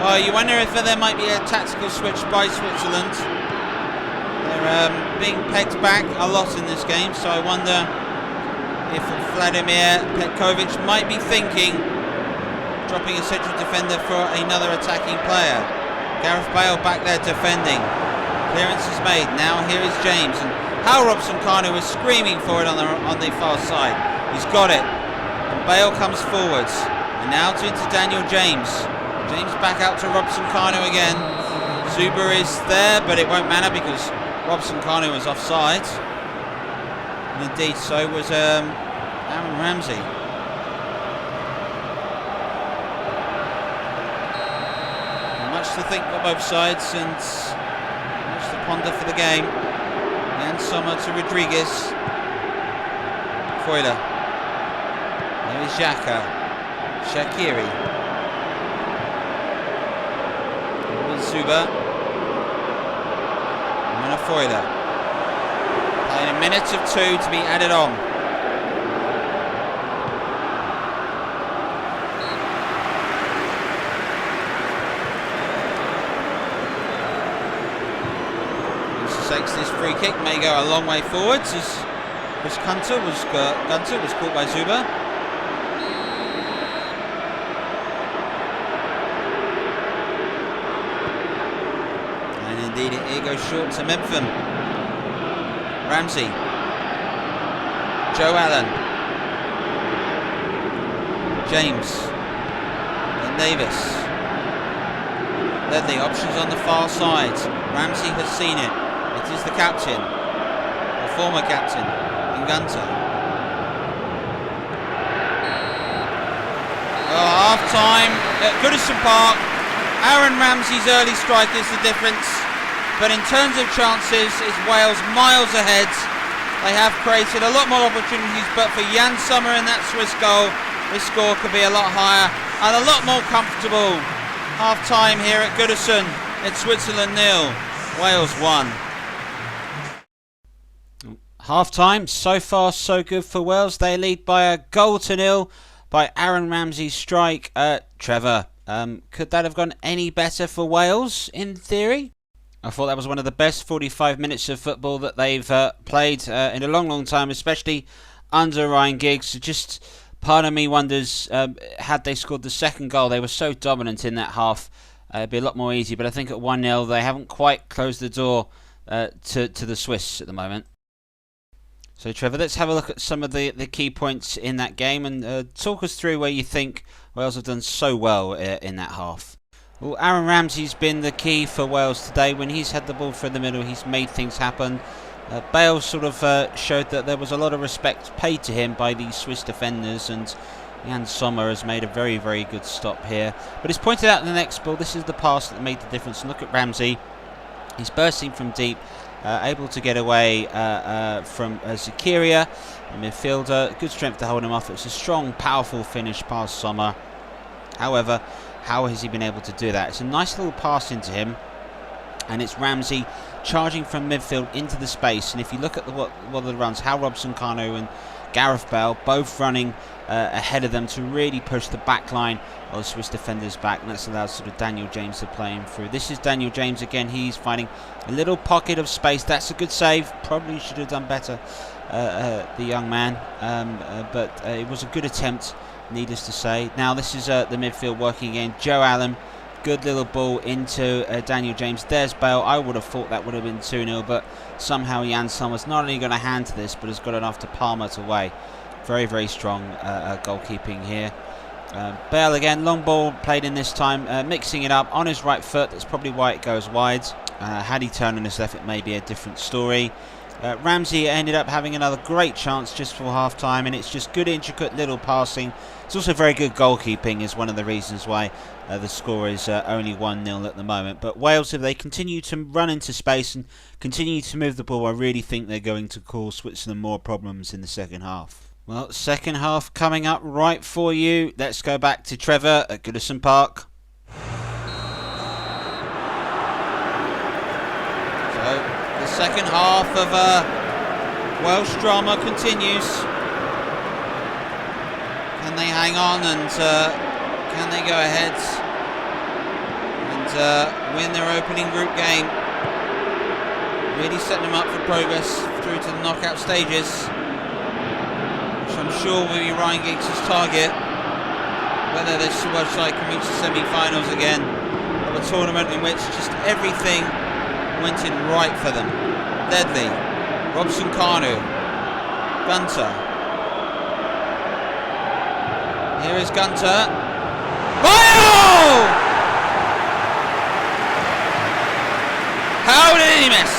Well, you wonder if there might be a tactical switch by Switzerland. They're being pegged back a lot in this game, so I wonder if Vladimir Petkovic might be thinking dropping a central defender for another attacking player. Gareth Bale back there defending. Clearance is made. Now here is James, and Hal Robson-Kanu was screaming for it on the far side. He's got it. And Bale comes forwards, and now into Daniel James. James back out to Robson-Kanu again. Zuba is there, but it won't matter because Robson-Kanu was offside. And indeed, so was Aaron Ramsey. Much to think for both sides, and much to ponder for the game. Jan Sommer to Rodriguez. Freuler. There is Xhaka. Shaqiri. Zuba. And a Freuler. Playing a minute of 2 to be added on. This free kick may go a long way forwards as Gunter was caught by Zuba. And indeed it goes short to Mempham. Ramsey. Joe Allen. James. And Davis. They're the options on the far side. Ramsey has seen it. It is the captain, the former captain, Gunter. Well, half time at Goodison Park. Aaron Ramsey's early strike is the difference, but in terms of chances, is Wales miles ahead. They have created a lot more opportunities, but for Jan Sommer in that Swiss goal, this score could be a lot higher and a lot more comfortable. Half time here at Goodison. It's Switzerland 0, Wales 1. Half time, so far so good for Wales. They lead by a 1-0 by Aaron Ramsey's strike. Trevor, could that have gone any better for Wales in theory? I thought that was one of the best 45 minutes of football that they've played in a long time, especially under Ryan Giggs. Just part of me wonders, had they scored the second goal, they were so dominant in that half, it'd be a lot more easy. But I think at 1-0 they haven't quite closed the door to the Swiss at the moment. So Trevor, let's have a look at some of the key points in that game and talk us through where you think Wales have done so well in that half. Well, Aaron Ramsey's been the key for Wales today. When he's had the ball through the middle, he's made things happen. Bale sort of showed that there was a lot of respect paid to him by these Swiss defenders, and Jan Sommer has made a very, very good stop here. But it's pointed out in the next ball, this is the pass that made the difference. And look at Ramsey. He's bursting from deep. Able to get away from Zakaria, a midfielder. Good strength to hold him off. It's a strong, powerful finish past Sommer. However, how has he been able to do that? It's a nice little pass into him, and it's Ramsey charging from midfield into the space. And if you look at what of the runs, Hal Robson-Kanu and Gareth Bale both running ahead of them to really push the back line of the Swiss defenders back, and that's allowed sort of Daniel James to play him through. This is Daniel James again. He's finding a little pocket of space. That's a good save. Probably should have done better, the young man, but it was a good attempt, needless to say. Now this is the midfield working again. Joe Allen, good little ball into Daniel James. There's Bale. I would have thought that would have been 2-0, but somehow Jan Sommer's not only going to hand to this, but has got enough to palm it away. Very, very strong goalkeeping here. Bale again, long ball played in this time, mixing it up on his right foot. That's probably why it goes wide. Had he turned on his left, it may be a different story. Ramsey ended up having another great chance just for half time, and it's just good, intricate little passing. It's also very good goalkeeping, is one of the reasons why the score is only 1-0 at the moment. But Wales, if they continue to run into space and continue to move the ball, I really think they're going to cause Switzerland more problems in the second half. Well, second half coming up right for you. Let's go back to Trevor at Goodison Park. The second half of Welsh drama continues. Can they hang on, and can they go ahead and win their opening group game? Really setting them up for progress through to the knockout stages, which I'm sure will be Ryan Giggs' target. Whether this Welsh side can reach the semi-finals again of a tournament in which just everything went in right for them. Ledley, Robson Kanu, Gunter. Here is Gunter. Bale! How did he miss?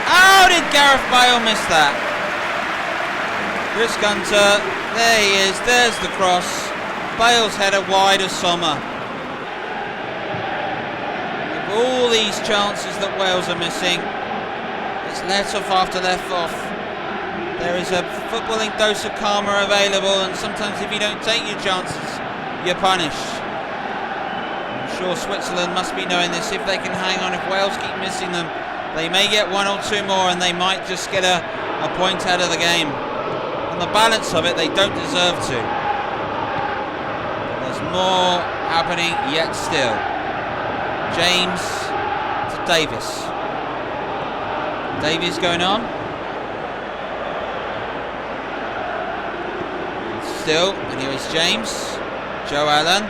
How did Gareth Bale miss that? Chris Gunter, there he is, there's the cross. Bale's header wide of Sommer. All these chances that Wales are missing, it's let off after left off. There is a footballing dose of karma available, and sometimes if you don't take your chances, you're punished. I'm sure Switzerland must be knowing this. If they can hang on, if Wales keep missing them, they may get one or two more, and they might just get a point out of the game. On the balance of it, they don't deserve to. There's more happening yet still. James to Davis. Davies going on. Still, and here is James. Joe Allen.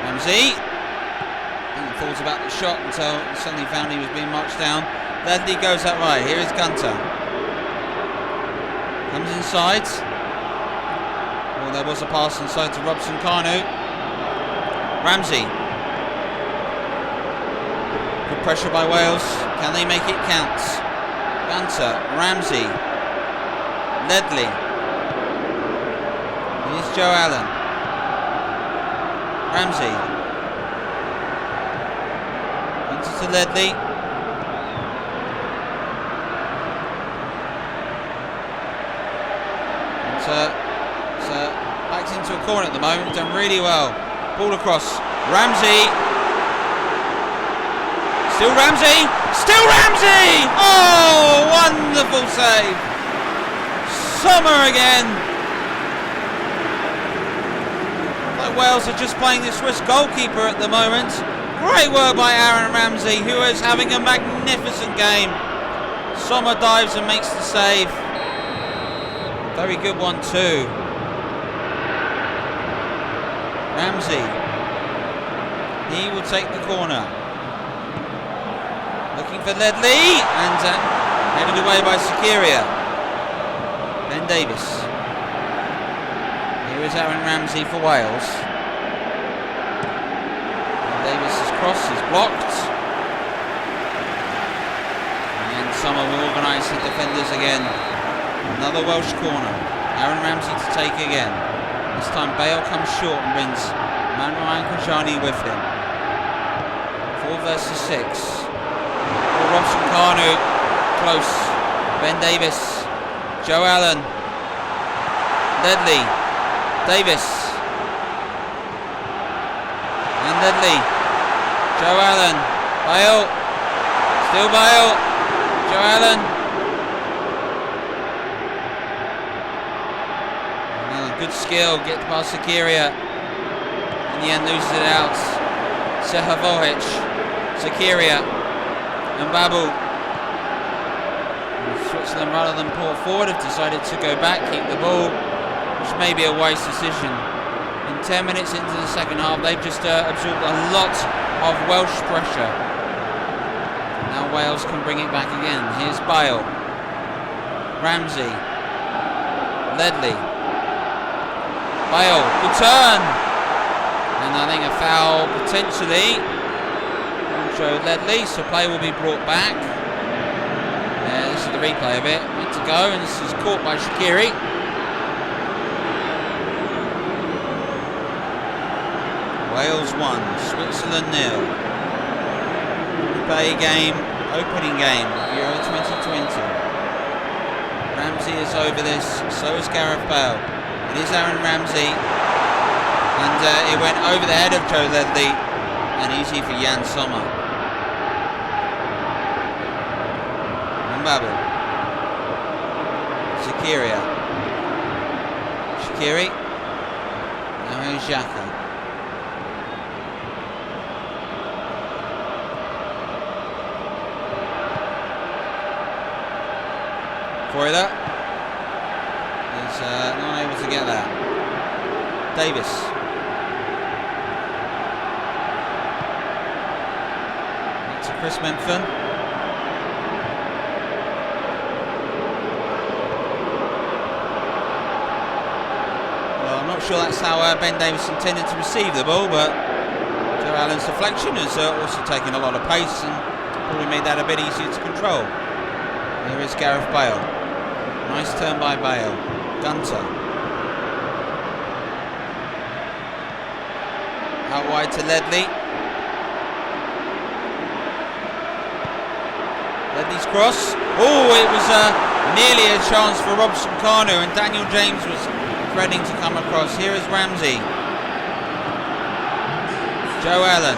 Ramsey. Hadn't thought about the shot until he suddenly found he was being marched down. Ledley goes that way. Here is Gunter. Comes inside. Oh, there was a pass inside to Robson Kanu. Ramsey. Good pressure by Wales. Can they make it count? Gunter, Ramsey, Ledley. Here's Joe Allen. Ramsey. Gunter to Ledley. Gunter backed into a corner at the moment. Done really well. Ball across. Ramsey. Still Ramsey! Still Ramsey! Oh, wonderful save! Sommer again! Like Wales are just playing the Swiss goalkeeper at the moment. Great work by Aaron Ramsey, who is having a magnificent game. Sommer dives and makes the save. Very good one too. Ramsey. He will take the corner. Looking for Ledley, and headed away by Sakiria. Ben Davis. Here is Aaron Ramsey for Wales. Ben Davis' cross is blocked. And Sommer will organise the defenders again. Another Welsh corner. Aaron Ramsey to take again. This time Bale comes short and brings Manuel Ankhajani with him. 4 versus 6. Robson Kanu, close. Ben Davis, Joe Allen, Ledley, Davis, and Ledley, Joe Allen, Bale, still Bale, Joe Allen. Good skill, get past Sakiria. In the end, loses it out. Sehavovic, Sakiria. And Babu. Switzerland, rather than pull forward, have decided to go back, keep the ball, which may be a wise decision. In 10 minutes into the second half, they've just absorbed a lot of Welsh pressure. Now Wales can bring it back again. Here's Bale, Ramsey, Ledley, Bale, good turn, and I think a foul potentially. Joe Ledley, so play will be brought back. replay of it. Meant to go, and this is caught by Shaqiri. Wales 1, Switzerland 0. Bay game, opening game, Euro 2020. Ramsey is over this, so is Gareth Bale. It is Aaron Ramsey, and it went over the head of Joe Ledley, and easy for Jan Sommer. Mbabu. Shaqiri. Now here's Xhaka. Freuler is not able to get that. Davis. Back to Chris Memphin. Well, I'm not sure that's how Ben Davis intended to receive the ball, but Joe Allen's deflection has also taken a lot of pace and probably made that a bit easier to control. Here is Gareth Bale. Nice turn by Bale. Gunter. Out wide to Ledley. Ledley's cross. Oh, it was nearly a chance for Robson Kanu, and Daniel James was threatening to come across. Here is Ramsey. Joe Allen.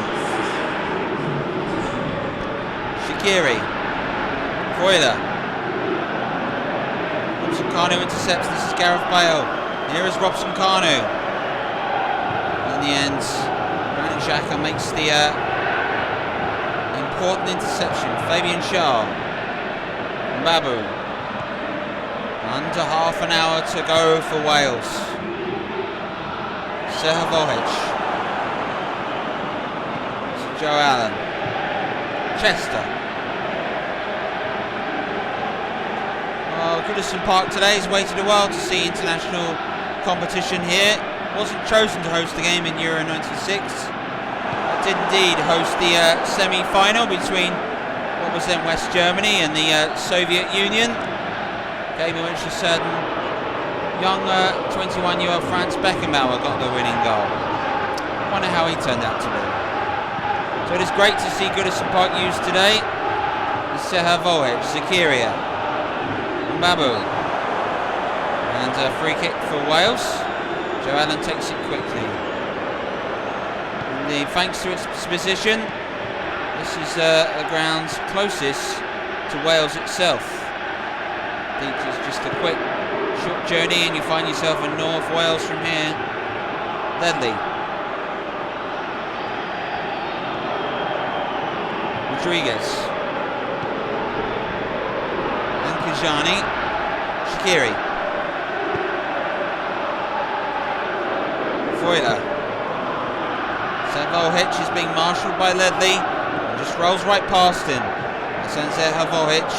Shaqiri. Freuler. Kanu intercepts. This is Gareth Bale. Here is Robson Kanu. In the end, Granit Xhaka makes the important interception. Fabian Schär. Mbabu. Under half an hour to go for Wales. Sehovovic. Joe Allen. Chester. Goodison Park today has waited a while to see international competition here. Wasn't chosen to host the game in Euro 96. It did indeed host the semi-final between what was then West Germany and the Soviet Union. Game in which a certain young 21-year-old Franz Beckenbauer got the winning goal. I wonder how he turned out to be. So it is great to see Goodison Park used today. Sehovovic, Zakaria. Mbabu. And a free kick for Wales. Joe Allen takes it quickly. And thanks to its position, this is the ground closest to Wales itself. I think it's just a quick, short journey and you find yourself in North Wales from here. Ledley. Rodriguez. Lankajani. Shaqiri. Freuler. Sehovovic is being marshalled by Ledley and just rolls right past him. That's Sehovovic.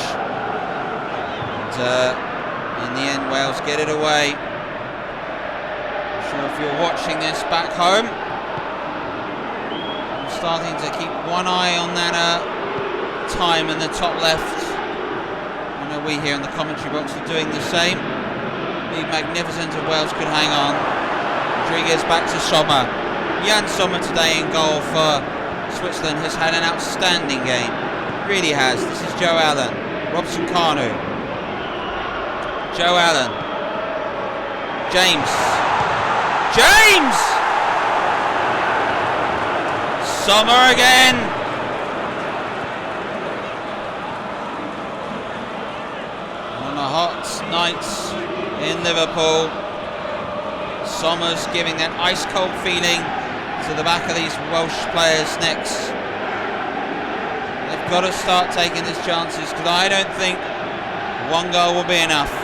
And in the end, Wales get it away. I'm sure if you're watching this back home, I'm starting to keep one eye on that time in the top left. I know we here in the commentary box are doing the same. Be magnificent if Wales could hang on. Rodriguez back to Sommer. Jan Sommer today in goal for Switzerland has had an outstanding game. Really has. This is Joe Allen. Robson Kanu. Joe Allen. James. James! Sommer again. On a hot night in Liverpool, Sommer's giving that ice cold feeling to the back of these Welsh players' necks. They've got to start taking these chances because I don't think one goal will be enough.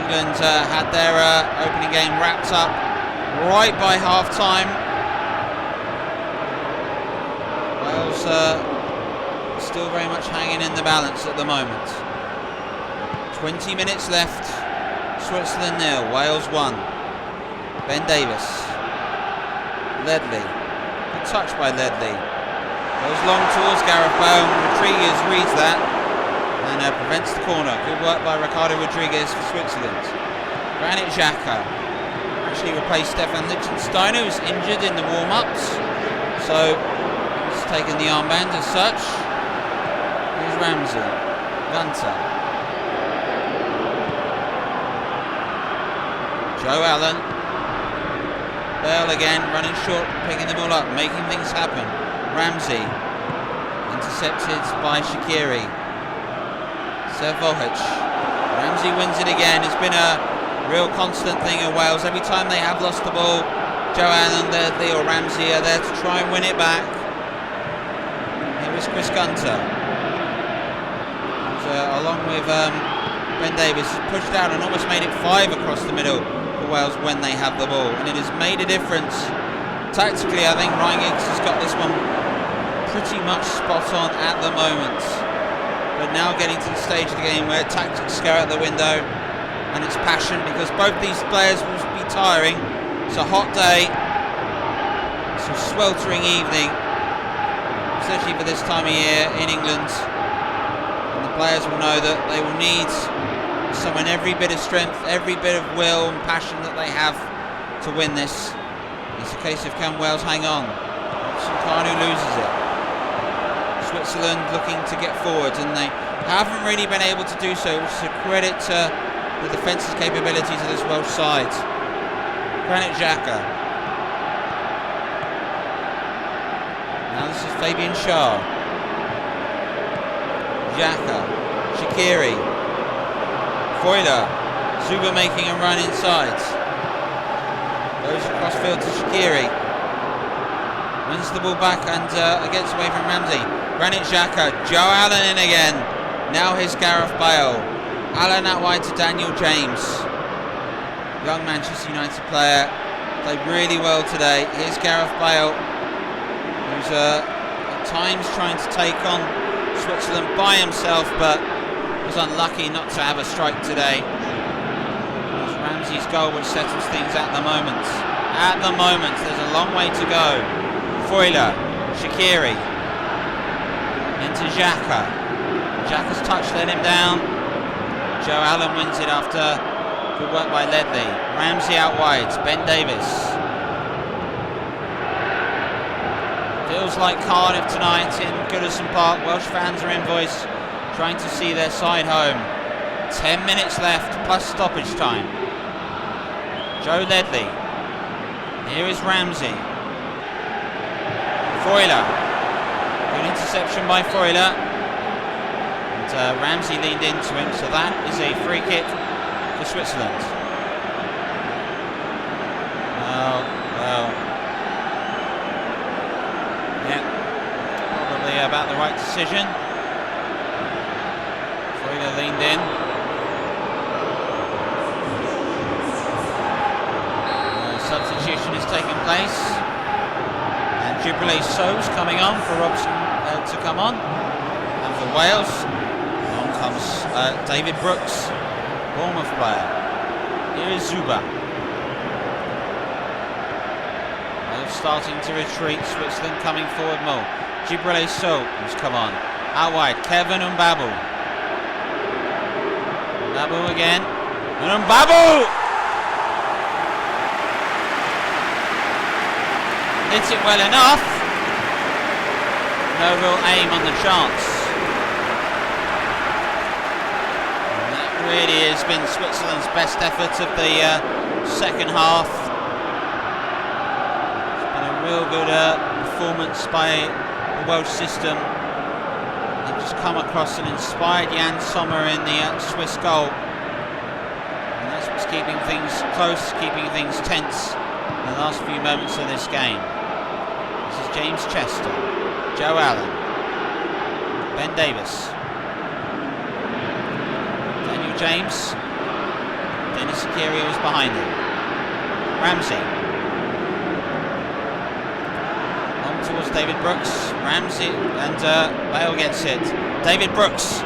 England had their opening game wrapped up right by half time. Wales still very much hanging in the balance at the moment. 20 minutes left. Switzerland 0, Wales 1. Ben Davis. Ledley. Good touch by Ledley. Goes long towards Gareth Bale. Rodriguez reads that and prevents the corner. Good work by Ricardo Rodriguez for Switzerland. Granit Xhaka actually replaced Stefan Lichtsteiner, who was injured in the warm-ups. So he's taken the armband as such. Here's Ramsey. Gunter. Joe Allen. Bale again, running short, picking the ball up, making things happen. Ramsey. Intercepted by Shaqiri. Servovic. Ramsey wins it again. It's been a real constant thing in Wales. Every time they have lost the ball, Joe Allen, or Ramsey are there to try and win it back. Here is Chris Gunter. Along with Ben Davies, pushed out and almost made it 5 across the middle for Wales when they have the ball, and it has made a difference. Tactically, I think Ryan Giggs has got this one pretty much spot on at the moment, but now getting to the stage of the game where tactics go out the window and it's passion, because both these players will be tiring. It's a hot day, it's a sweltering evening, especially for this time of year in England. Players will know that they will need someone every bit of strength, every bit of will and passion that they have to win this. It's a case of can Wales hang on? Kanu loses it. Switzerland looking to get forward, and they haven't really been able to do so, which is a credit to the defensive capabilities of this Welsh side. Granit Xhaka. Now this is Fabian Schär. Xhaka, Shaqiri, Freuler, Zuba making a run inside. Goes across field to Shaqiri. Wins the ball back and gets away from Ramsey. Granit Xhaka, Joe Allen in again. Now here's Gareth Bale. Allen out wide to Daniel James. Young Manchester United player. Played really well today. Here's Gareth Bale, who's at times trying to take on Switzerland by himself, but was unlucky not to have a strike today. It's Ramsey's goal which settles things at the moment. At the moment, there's a long way to go. Freuler, Shaqiri, into Xhaka. Xhaka's touch let him down. Joe Allen wins it after good work by Ledley. Ramsey out wide, Ben Davies. Feels like Cardiff tonight in Goodison Park. Welsh fans are in voice, trying to see their side home. 10 minutes left, plus stoppage time. Joe Ledley. Here is Ramsey. Freuler. Good interception by Freuler. And Ramsey leaned into him, so that is a free kick for Switzerland. Well. Yeah, probably about the right decision. Freuler leaned in. Substitution is taking place. And Jubilee So's coming on for Robson to come on. And for Wales, on comes David Brooks, Bournemouth player. Here is Zuba. Starting to retreat, Switzerland coming forward more. Djibril So has come on. Out wide, Kevin Mbabu. Mbabu again. And Mbabu! Hits it well enough. No real aim on the chance. And that really has been Switzerland's best effort of the second half. Real good performance by the Welsh system. They've just come across and inspired Jan Sommer in the Swiss goal. And that's what's keeping things close, keeping things tense in the last few moments of this game. This is James Chester, Joe Allen, Ben Davies, Daniel James, Dennis Shaqiri was behind him. Ramsey. Towards David Brooks, Ramsey, and Bale gets it. David Brooks,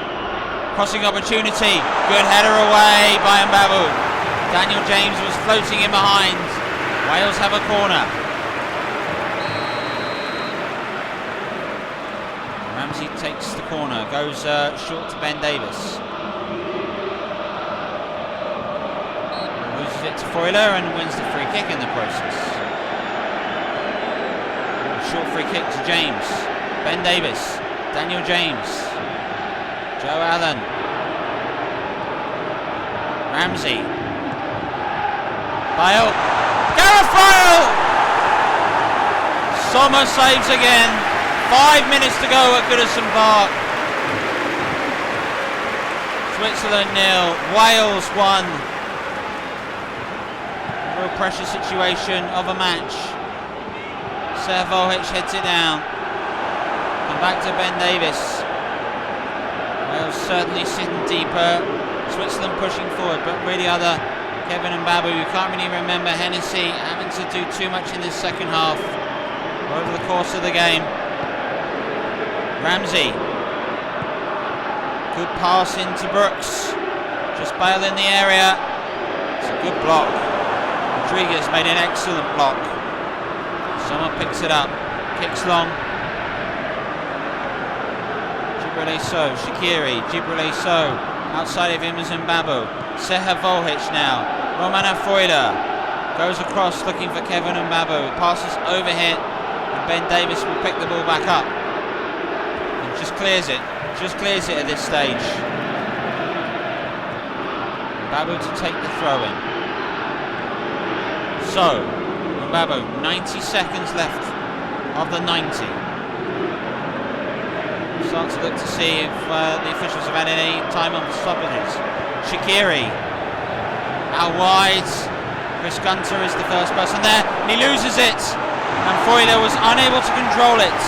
crossing opportunity, good header away by Mbabu. Daniel James was floating in behind. Wales have a corner. Ramsey takes the corner, goes short to Ben Davis. Loses it to Freuler and wins the free kick in the process. Short free kick to James. Ben Davis. Daniel James. Joe Allen. Ramsey. Bale. Gareth Bale! Sommer saves again. 5 minutes to go at Goodison Park. Switzerland 0, Wales 1. A real pressure situation of a match. Servovic heads it down. And back to Ben Davis. Wales certainly sitting deeper. Switzerland pushing forward, but really other Kevin and Babu. You can't really remember Hennessy having to do too much in this second half over the course of the game. Ramsey. Good pass into Brooks. Just Bale in the area. It's a good block. Rodriguez made an excellent block. Sommer picks it up. Kicks long. Gibraltar So. Shaqiri. Gibraltar So. Outside of him is Mbabu. Servovic now. Romana Freuler goes across looking for Kevin Mbabu. Passes overhead. And Ben Davis will pick the ball back up. Just clears it at this stage. Mbabu to take the throw in. So, Mbabu, 90 seconds left of the 90. Start to look to see if the officials have had any time on the stoppages. Shaqiri, out wide. Chris Gunter is the first person there, and he loses it. And Freuler was unable to control it.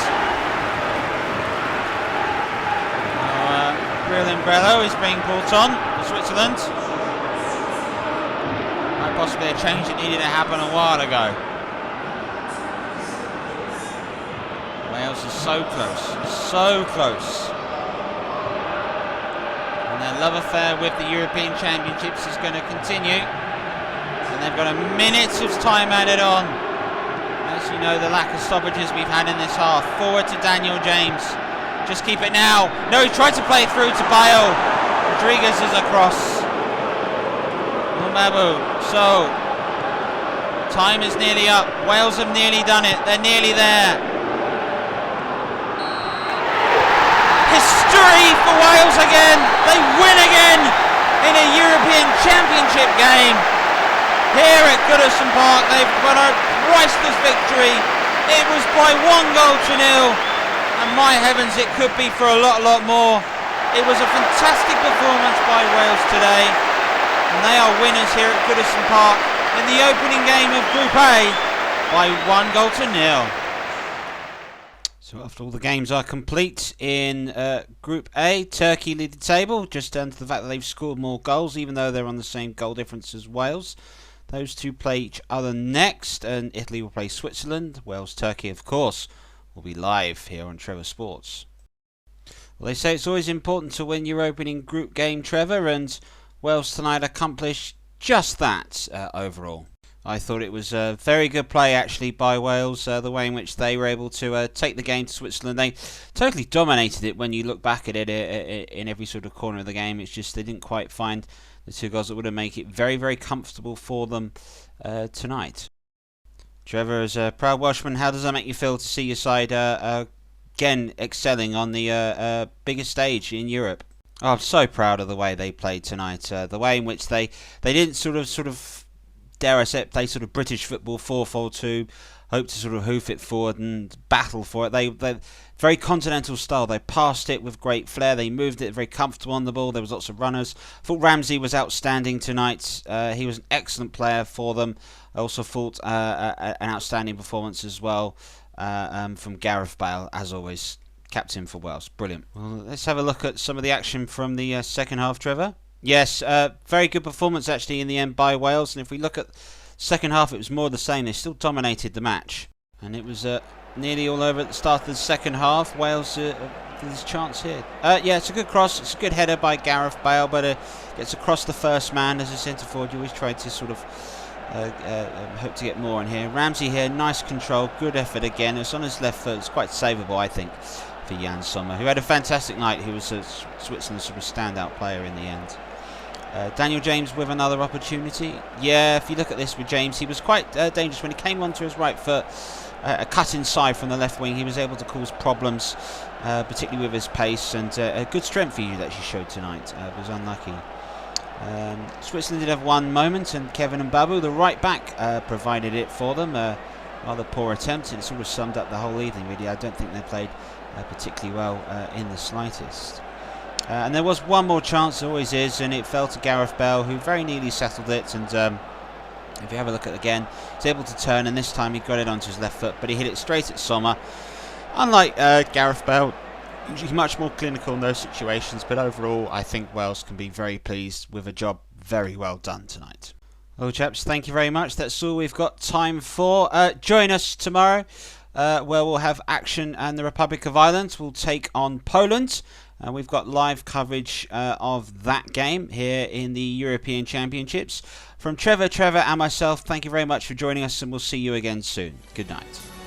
Umbrello is being brought on for Switzerland. Might possibly a change that needed to happen a while ago. Wales is so close, so close. And their love affair with the European Championships is going to continue. And they've got a minute of time added on. As you know, the lack of stoppages we've had in this half. Forward to Daniel James. Just keep it now. No, he tried to play it through to Bale. Rodriguez is across. Mbabu. So, time is nearly up. Wales have nearly done it. They're nearly there. History for Wales again. They win again in a European Championship game. Here at Goodison Park, they've got a priceless victory. It was by 1-0. And my heavens, it could be for a lot more. It was a fantastic performance by Wales today. And they are winners here at Goodison Park in the opening game of Group A by 1-0. So after all the games are complete in Group A, Turkey lead the table, just down to the fact that they've scored more goals, even though they're on the same goal difference as Wales. Those two play each other next, and Italy will play Switzerland. Wales, Turkey, of course, will be live here on Trevor Sports. Well, they say it's always important to win your opening group game, Trevor, and Wales tonight accomplished just that overall. I thought it was a very good play actually by Wales, the way in which they were able to take the game to Switzerland. They totally dominated it when you look back at it in every sort of corner of the game. It's just they didn't quite find the two goals that would have made it very, very comfortable for them tonight. Trevor, as a proud Welshman, how does that make you feel to see your side again excelling on the biggest stage in Europe? Oh, I'm so proud of the way they played tonight. The way in which they didn't sort of dare I say it, play sort of British football 4-4-2, hope to sort of hoof it forward and battle for it. They very continental style. They passed it with great flair. They moved it very comfortable on the ball. There was lots of runners. I thought Ramsey was outstanding tonight. He was an excellent player for them. I also thought an outstanding performance as well from Gareth Bale, as always, captain for Wales. Brilliant. Well, let's have a look at some of the action from the second half, Trevor. Yes, very good performance actually in the end by Wales. And if we look at second half, it was more of the same. They still dominated the match. And it was nearly all over at the start of the second half. Wales there's a chance here. Yeah, it's a good cross. It's a good header by Gareth Bale, but gets across the first man as a centre forward. You always try to sort of hope to get more in here. Ramsey here, nice control, good effort again. It's on his left foot. It's quite savable, I think. If for Jan Sommer, who had a fantastic night. He was Switzerland's sort of standout player in the end. Daniel James with another opportunity. Yeah, if you look at this with James, he was quite dangerous when he came onto his right foot. A cut inside from the left wing, he was able to cause problems, particularly with his pace, and a good strength he actually showed tonight. Was unlucky. Switzerland did have one moment, and Kevin Mbabu, the right back, provided it for them. Rather poor attempt. It sort of summed up the whole evening, really. I don't think they played particularly well in the slightest. And there was one more chance, there always is, and it fell to Gareth Bale, who very nearly settled it. And if you have a look at it again, he's able to turn, and this time he got it onto his left foot, but he hit it straight at Sommer. Unlike Gareth Bale, he's much more clinical in those situations, but overall I think Wales can be very pleased with a job very well done tonight. Well, chaps, thank you very much. That's all we've got time for. Join us tomorrow, where we'll have action, and the Republic of Ireland will take on Poland. We've got live coverage of that game here in the European Championships. From Trevor, and myself, thank you very much for joining us, and we'll see you again soon. Good night.